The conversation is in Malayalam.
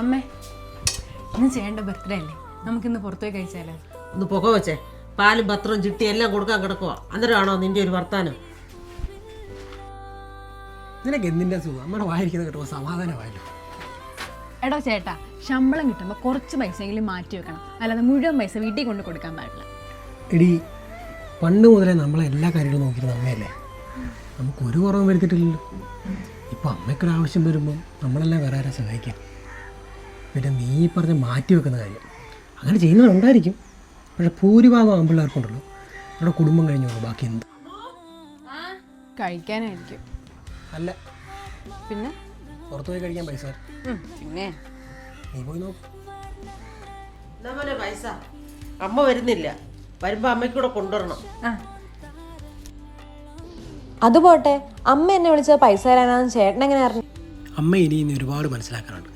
അമ്മേ, ഇന്ന് ചെയ്യേണ്ട ബർത്ത്ഡേ അല്ലേ, നമുക്കിന്ന് പുറത്തുപോയി കഴിച്ചാലോ? ഒന്ന് പുക വെച്ചേ. പാലും പത്രവും ചിട്ടി എല്ലാം കൊടുക്കാൻ കിടക്കുക. അന്നേരമാണോ നിന്റെ ഒരു വർത്താനം? നിനക്ക് എന്തിൻ്റെ സുഖം? നമ്മുടെ വായിരിക്കുന്നത് കിട്ടുമ്പോൾ സമാധാനമായല്ലോ. എടോ ചേട്ടാ, ശമ്പളം കിട്ടുമ്പോൾ കുറച്ച് പൈസയെങ്കിലും മാറ്റി വെക്കണം, അല്ലാതെ മുഴുവൻ പൈസ വീട്ടിൽ കൊണ്ട് കൊടുക്കാൻ പാടില്ല. എടി, പണ്ട് മുതലേ നമ്മളെ എല്ലാ കാര്യങ്ങളും നോക്കിയിരുന്ന അമ്മയല്ലേ. നമുക്കൊരു കുറവും വരുത്തിയിട്ടില്ലല്ലോ. ഇപ്പോൾ അമ്മയ്ക്കൊരാവശ്യം വരുമ്പം നമ്മളെല്ലാം വേറെ ആരെ സഹായിക്കാം. പിന്നെ നീ പറഞ്ഞ മാറ്റി വെക്കുന്ന കാര്യം അങ്ങനെ ചെയ്യുന്നവരുണ്ടായിരിക്കും. പക്ഷെ ഭൂരിഭാഗം ആമ്പിള്ളേർക്കുണ്ടല്ലോ നമ്മുടെ കുടുംബം കഴിഞ്ഞോളൂ, ബാക്കി എന്ത് കഴിക്കാനായിരിക്കും. അല്ല, പിന്നെ പുറത്തു പോയി കഴിക്കാൻ പൈസ പിന്നെ നീ പോയി നോക്ക്. എന്നാ മോനെ പൈസ? അമ്മ വരുന്നില്ല, വരുമ്പോ അമ്മയ്ക്കൂടെ കൊണ്ടുവരണം. അതുപോട്ടെ, അമ്മ എന്നെ വിളിച്ചത് പൈസ തരാനാണെന്ന് ചേട്ടൻ എങ്ങനെ അറിഞ്ഞു? അമ്മ ഇനി ഒരുപാട് മനസ്സിലാക്കാറുണ്ട്.